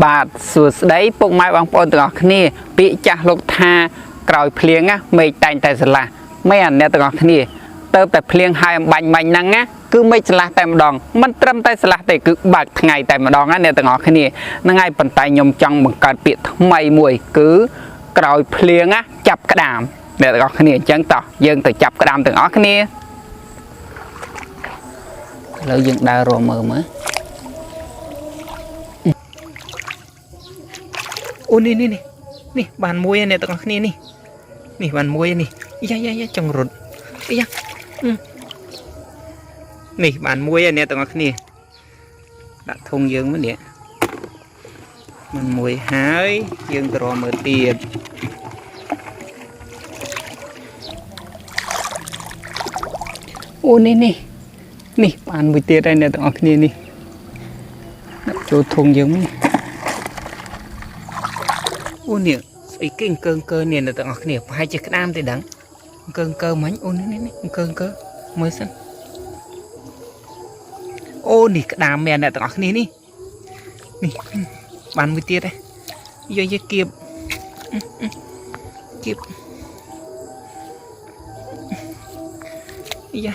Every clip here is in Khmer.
បាទសួស្តីពុកម៉ែបងប្អូនទាំងអស់គ្នាពាក្យចាស់លោកថាក្រោយភ្លៀងណាមេឃតែងតែស្រឡះមេអាអ្នកទាំងអស់គ្នាទៅតែភ្លៀងហើយអំបាញ់មិញហ្នឹងណាគឺមេឃស្រឡះតែម្ដងមិនត្រឹមតែស្រឡះទេគឺបើកថ្ងៃតែម្ដងណាអ្នកទាំងអស់គ្នាហ្នឹងហើយប៉ុន្តែខ្ញុំចង់បង្កើតពាក្យថ្មីមួយគឺក្រោយភ្លៀងណាចាប់ក្តាមអ្នកទាំងអស់គ្នាអញ្ចឹងតោះយើងទៅចាប់ក្តាមទាំងអស់គ្នាឥឡូវយើងដើររកមើលអូនេះបានមួយអ្នកទាំងអស់គ្នានេះបានមួយនេះយ៉ាចង់រត់យ៉ានេះបានមួយអ្នកទាំងអស់គ្នាដាក់ធុងយើងមកនេះបានមួយហើយយើងទៅរកមើលទៀតអូនេះបានមួយទៀតហើយអ្នកទាំងអស់គ្នានេះដាក់ចូលធុងយើងមកអូនេះស្អីគេអង្គើនេះអ្នកទាំងអស់គ្នាប្រហែលជាក្តាមទេដឹងអង្គើមិញអូនេះអង្គើមើលសិនអូនេះក្តាមមែនអ្នកទាំងអស់គ្នានេះបានមួយទៀតហើយយកគៀបយ៉ា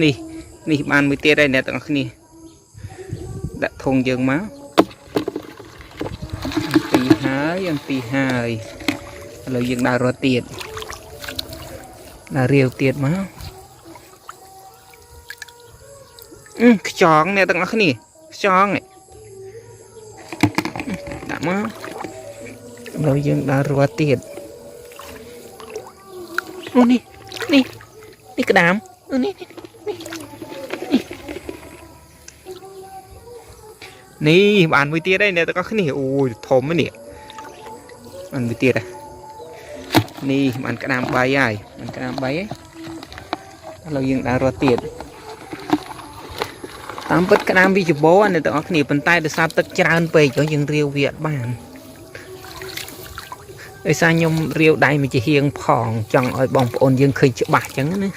នេះបានមួយទៀតហើយអ្នកទាំងអស់គ្នាដាក់ធុងយើងមកអំពីហើយឥឡូវយើងដើររត់ទៀតដើររាវទៀតមកខ្យងអ្នកទាំងអស់គ្នាខ្យងដាក់មកឥឡូវយើងដើររត់ទៀតអូនេះក្តាមអូនេះបានមួយទៀតហើយអ្នកទាំងអស់គ្នាអូយធំហ្នឹងនេះបានមួយទៀតនេះបានក្តាម3ហើយបានក្តាម3ហើយឥឡូវយើងដើររត់ទៀតតាមពិតក្តាមវាច្បោអ្នកទាំងអស់គ្នាប៉ុន្តែដោយសារទឹកច្រើនពេកយើងរាវវាអត់បានដោយសារខ្ញុំរាវដៃមួយជាហៀងផងចង់ឲ្យបងប្អូនយើងឃើញច្បាស់អញ្ចឹងណា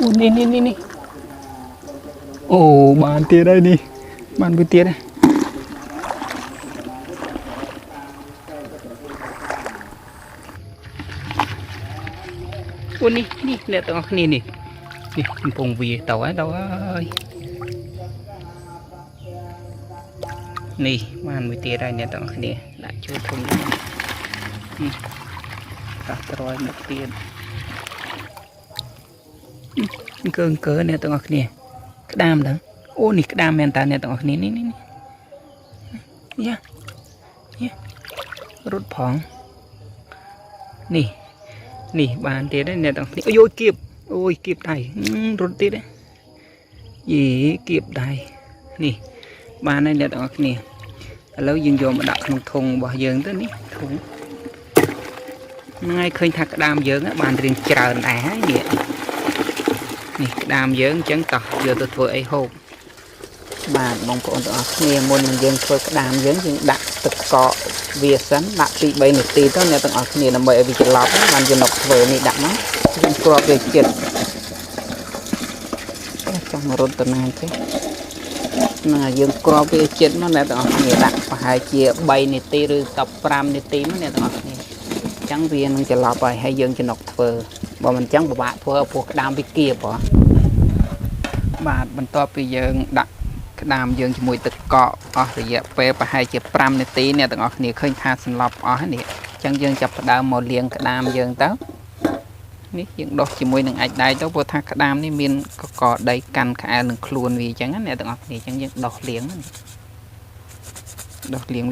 អូនេះអូបានទៀតហើយនេះបានមួយទៀតហើយអូនេះអ្នកទាំងអស់គ្នានេះកំពុងវាទៅហើយនេះបានមួយទៀតហើយអ្នកទាំងអស់គ្នាដាក់ចូលធុងនេះកាត់ត្រយមកទៀតអង្គើអ្នកទាំងអស់គ្នាក្តាមដឹងអូនេះក្តាមមែនតើអ្នកទាំងអស់គ្នានេះយ៉ារត់ផងនេះបានទៀតហើយអ្នកទាំងអស់គ្នាអូយគៀបដៃរត់ទៀតយីគៀបដៃនេះបានហើយអ្នកទាំងអស់គ្នាឥឡូវយើងយកមកដាក់ក្នុងធុងរបស់យើងទៅនេះធុងថ្ងៃឃើញថាក្តាមយើងបានរៀងច្រើនដែរហើយនេះក្តាមយើងអញ្ចឹងតោះយកទៅធ្វើអីហូបបាទបងប្អូនទាំងអស់គ្នាមុននឹងយើងធ្វើក្តាមយើងដាក់ទឹកកកវាសិនដាក់ពី3នាទីទៅអ្នកទាំងអស់គ្នាដើម្បីឲ្យវាច្រឡប់បានយើងមកធ្វើនេះដាក់មកយើងគ្របវាចិត្តចង់រត់ទៅណាទេណាយើងគ្របវាចិត្តមកអ្នកទាំងអស់គ្នាដាក់ប្រហែលជា3នាទីឬ15នាទីមកអ្នកទាំងអស់គ្នាអញ្ចឹងវានឹងច្រឡប់ហើយយើងចំណុកធ្វើបើមិនអញ្ចឹងពិបាកធ្វើព្រោះក្តាមវាគៀបបាទបន្ទាប់ពីយើងដាក់ក្តាមយើងជាមួយទឹកកកអស់រយៈពេលប្រហែលជា5នាទីអ្នកទាំងអស់គ្នាឃើញថាសន្លប់អស់នេះអញ្ចឹងយើងចាប់ផ្ដើមមកលាងក្តាមយើងទៅនេះយើងដុសជាមួយនឹងអាចដៃទៅព្រោះថាក្តាមនេះមានកកដីកាន់ក្អែលនឹងខ្លួនវាអញ្ចឹងអ្នកទាំងអស់គ្នាអញ្ចឹងយើងដុសលាង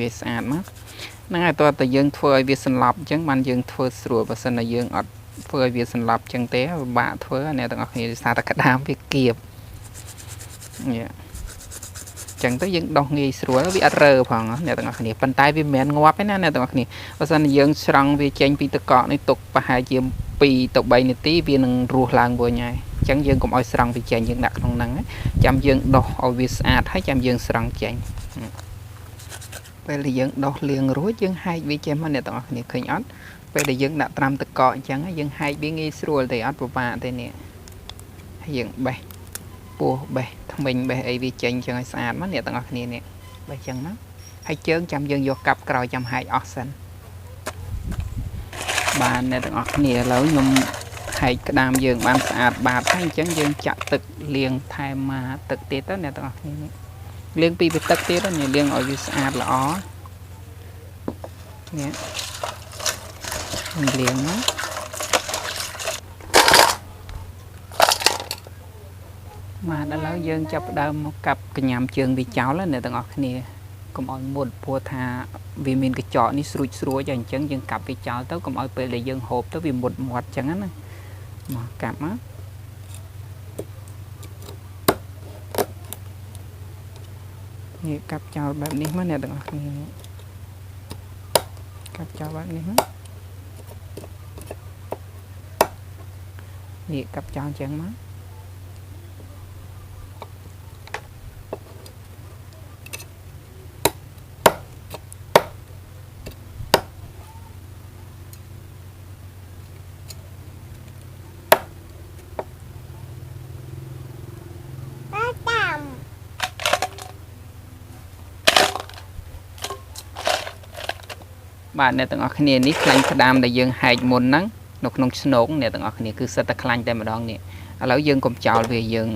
វាស្អាតមកហ្នឹងហើយតើតើយើងធ្វើឲ្យវាសន្លប់អញ្ចឹងបានយើងធ្វើស្រួលបើសិនតែយើងអត់ធ្វើឲ្យវាសន្លប់អញ្ចឹងទេពិបាកធ្វើអ្នកទាំងអស់គ្នាដោយសារតែក្តាមវាគៀបចឹងទៅយើងដោះងាយស្រួលវាអត់រើផងអ្នកទាំងអស់គ្នាប៉ុន្តែវាមិនមែនងាប់ទេណាអ្នកទាំងអស់គ្នាបើសិនជាយើងស្រង់វាចេញពីទឹកកកនេះទុកប្រហែលជា2ទៅ3នាទីវានឹងរស់ឡើងវិញហើយអញ្ចឹងយើងកុំឲ្យស្រង់វាចេញយើងដាក់ក្នុងហ្នឹងចាំយើងដោះឲ្យវាស្អាតហើយចាំយើងស្រង់ចេញពេលដែលយើងដោះលាងរួចយើងហែកវាចេញមកអ្នកទាំងអស់គ្នាឃើញអត់ពេលដែលយើងដាក់ត្រាំទឹកកកអញ្ចឹងយើងហែកវាងាយស្រួលទេអត់ពិបាកទេនេះហើយយើងបេះ ពោះបេះថ្មិញបេះអីវាចេញចឹងឲ្យស្អាតមកអ្នកទាំងអស់គ្នានេះបេះចឹងមកហើយជើងចាំយើងយកកាប់ក្រោយចាំហាយអស់សិនបានអ្នកទាំងអស់គ្នាឥឡូវខ្ញុំហែកក្តាមយើងបានស្អាតបាតហើយអញ្ចឹងយើងចាក់ទឹកលាងថែមមកទឹកទៀតទៅអ្នកទាំងអស់គ្នានេះលាងពីទឹកទៀតទៅលាងឲ្យវាស្អាតល្អនេះលាងមកបាទឥឡូវយើងចាប់ផ្ដើមមកកាប់កញ្ញាំជើងវាចោលអ្នកទាំងអស់គ្នាកុំឲ្យមុតព្រោះថាវាមានកញ្ចក់នេះស្រួចស្រួចអញ្ចឹងយើងកាប់វាចោលទៅកុំឲ្យពេលដែលយើងហូបទៅវាមុតមាត់អញ្ចឹងណាមកកាប់មកនេះកាប់ចោលបែបនេះមកអ្នកទាំងអស់គ្នាកាប់ចោលបែបនេះមកនេះកាប់ចោលអញ្ចឹងមកបាទអ្នកទាំងអស់គ្នានេះខ្លាញ់ក្តាមដែលយើងហែកមុនហ្នឹងនៅក្នុងស្នូកអ្នកទាំងអស់គ្នាគឺសិតតែខ្លាញ់តែម្ដងនេះឥឡូវយើងកុំចោលវាយើង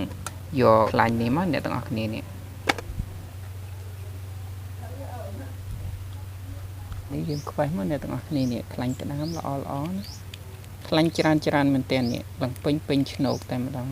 យកខ្លាញ់នេះមកអ្នកទាំងអស់គ្នានេះយើងខ្វេះមកអ្នកទាំងអស់គ្នានេះខ្លាញ់ក្តាមល្អល្អណាខ្លាញ់ច្រើនមែនទែននេះឡើងពេញស្នូកតែម្ដង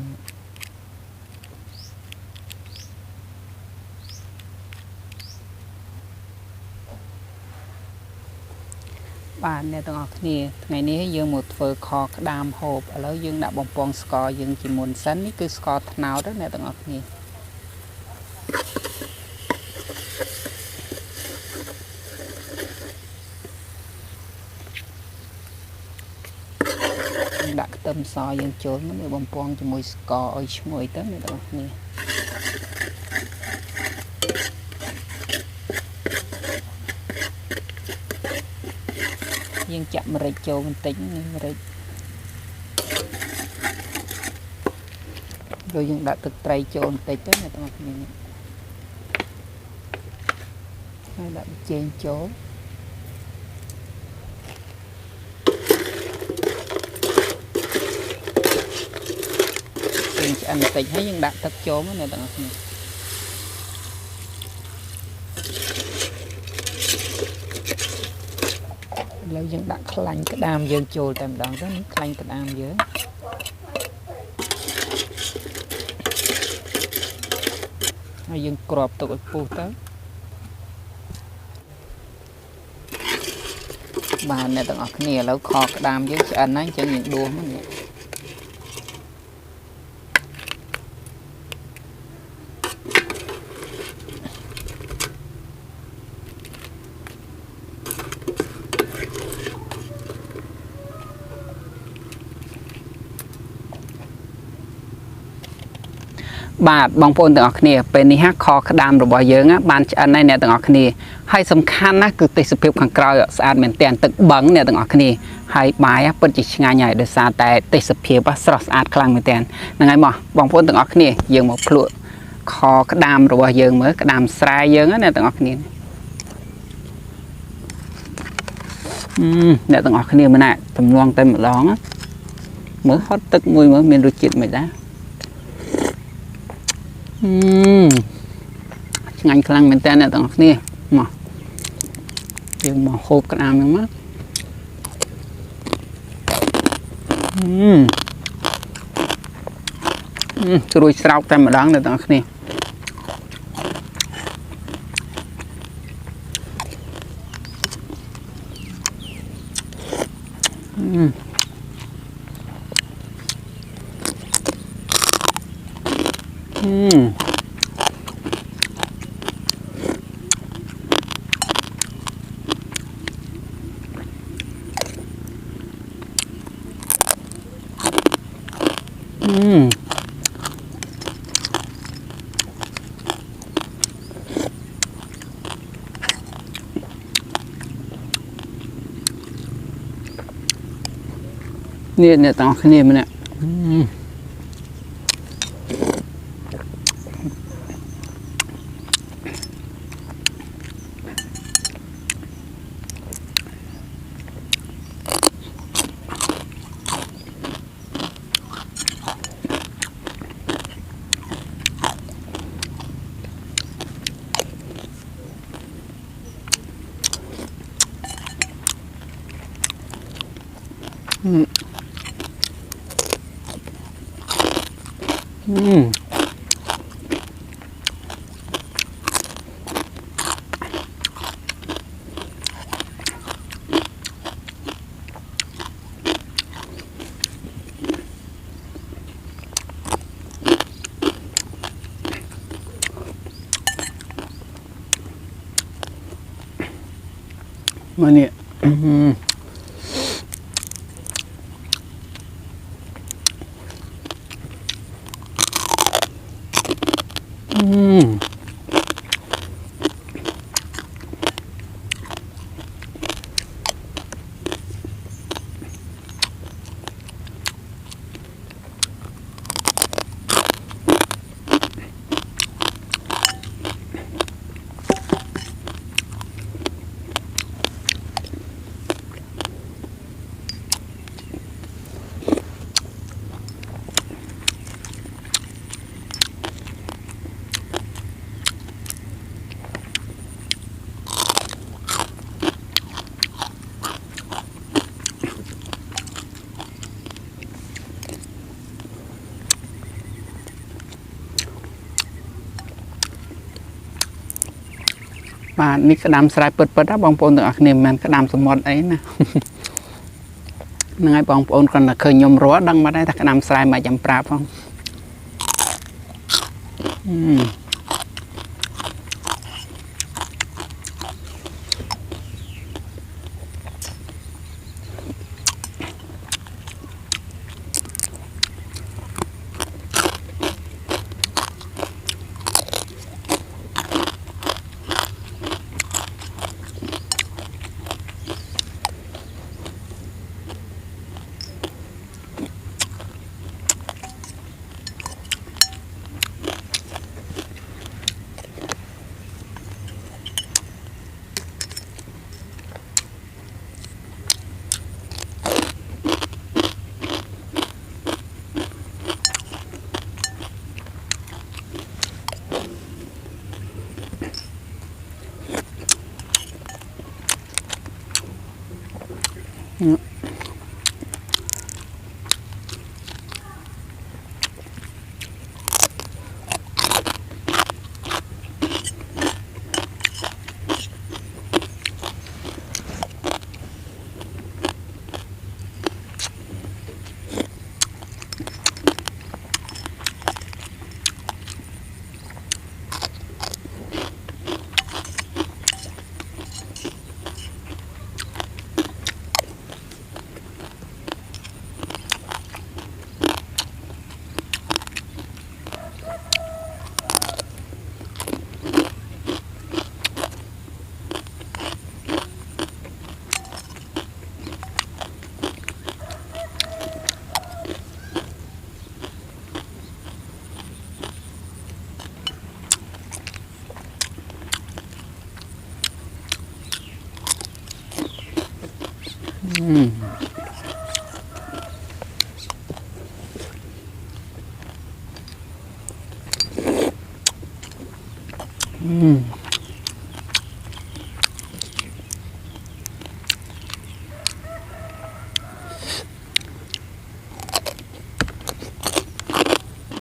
បាទអ្នកទាំងអស់គ្នាថ្ងៃនេះយើងមកធ្វើខក្តាមហូបឥឡូវយើងដាក់បំពងស្ករយើងជាមុនសិននេះគឺស្ករត្នោតអ្នកទាំងអស់គ្នាដាក់ខ្ទឹមសយើងចូលមកបំពងជាមួយស្ករឲ្យឈ្ងុយទៅអ្នកទាំងអស់គ្នាយើងចាក់ម្រេចចូលបន្តិចនេះម្រេចrồiយើងដាក់ទឹកត្រីចូលបន្តិចទៅអ្នកទាំងអស់គ្នាហើយដាក់ប៊ីចេងចូលយើងឆ្អិនបន្តិចហើយយើងដាក់ទឹកចូលមកអ្នកទាំងអស់គ្នាឥឡូវយើងដាក់ខ្លាញ់ក្តាមយើងចូលតែម្ដងទៅនេះខ្លាញ់ក្តាមយើងហើយយើងគ្របទុកឲ្យពុះទៅបាទអ្នកទាំងអស់គ្នាឥឡូវខក្តាមយើងឆ្អិនហើយអញ្ចឹងយើងដួសមកនេះបាទបងប្អូនទាំងអស់គ្នាពេលនេះខក្តាមរបស់យើងបានឆ្អិនហើយអ្នកទាំងអស់គ្នាហើយសំខាន់ណាស់គឺទេសភាពខាងក្រោយស្អាតមែនទែនទឹកបឹងអ្នកទាំងអស់គ្នាហើយបាយពិតជាឆ្ងាញ់ហើយដោយសារតែទេសភាពស្រស់ស្អាតខ្លាំងមែនទែនហ្នឹងហើយមកបងប្អូនទាំងអស់គ្នាយើងមកភ្លក់ខក្តាមរបស់យើងមើលក្តាមស្រែយើងអ្នកទាំងអស់គ្នាអ្នកទាំងអស់គ្នាមើលណាទំនងតែម្ដងមើលហត់ទឹកមួយមើលមានរសជាតិមិនដែរឆ្ងាញ់ខ្លាំងមែនតើអ្នកទាំងអស់គ្នាមកយើងមកហូបក្តាមហ្នឹងមកស្រួយស្រោកតែម្ដងអ្នកទាំងអស់គ្នានេះអ្នកទាំងអស់គ្នាម្នាក់ มาเนี่ยបាទនេះក្តាមស្រែពិតៗណាបងប្អូនទាំងអស់គ្នាមិនមែនក្តាមសមុទ្រអីណាហ្នឹងហើយបងប្អូនគាត់តែឃើញខ្ញុំរស់ដឹងបាត់ហើយថាក្តាមស្រែមិនចាំប្រាប់ផង